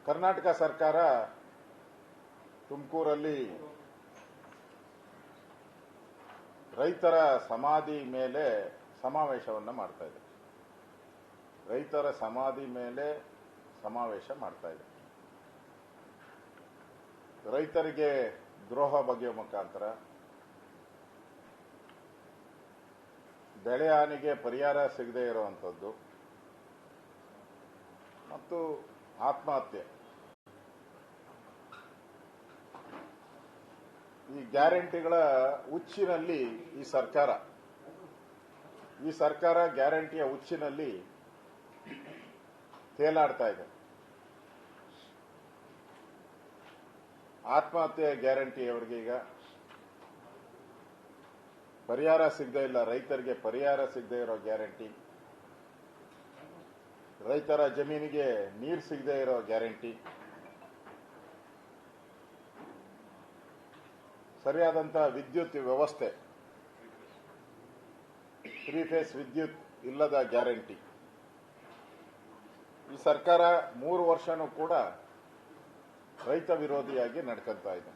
ಕರ್ನಾಟಕ ಸರ್ಕಾರ ತುಮಕೂರಲ್ಲಿ ರೈತರ ಸಮಾಧಿ ಮೇಲೆ ಸಮಾವೇಶವನ್ನು ಮಾಡ್ತಾ ಇದೆ. ರೈತರ ಸಮಾಧಿ ಮೇಲೆ ಸಮಾವೇಶ ಮಾಡ್ತಾ ಇದೆ. ರೈತರಿಗೆ ದ್ರೋಹ ಬಗೆಯುವ ಮುಖಾಂತರ, ಬೆಳೆ ಹಾನಿಗೆ ಪರಿಹಾರ ಸಿಗದೇ ಇರುವಂಥದ್ದು ಮತ್ತು ಆತ್ಮಹತ್ಯೆ, ಈ ಗ್ಯಾರಂಟಿಗಳ ಹುಚ್ಚಿನಲ್ಲಿ ಈ ಸರ್ಕಾರ ಗ್ಯಾರಂಟಿಯ ಹುಚ್ಚಿನಲ್ಲಿ ತೇಲಾಡ್ತಾ ಇದೆ. ಆತ್ಮಹತ್ಯೆ ಗ್ಯಾರಂಟಿ ಅವರಿಗೆ ಈಗ ಪರಿಹಾರ ಸಿಗದೇ ಇಲ್ಲ, ರೈತರಿಗೆ ಪರಿಹಾರ ಸಿಗದೇ ಇರೋ ಗ್ಯಾರಂಟಿ, ರೈತರ ಜಮೀನಿಗೆ ನೀರು ಸಿಗದೇ ಇರೋ ಗ್ಯಾರಂಟಿ, ಸರಿಯಾದಂತಹ ವಿದ್ಯುತ್ ವ್ಯವಸ್ಥೆ, 3 ಫೇಸ್ ವಿದ್ಯುತ್ ಇಲ್ಲದ ಗ್ಯಾರಂಟಿ. ಈ ಸರ್ಕಾರ 3 ವರ್ಷನೂ ಕೂಡ ರೈತ ವಿರೋಧಿಯಾಗಿ ನಡ್ಕೊಂತಾ ಇದೆ.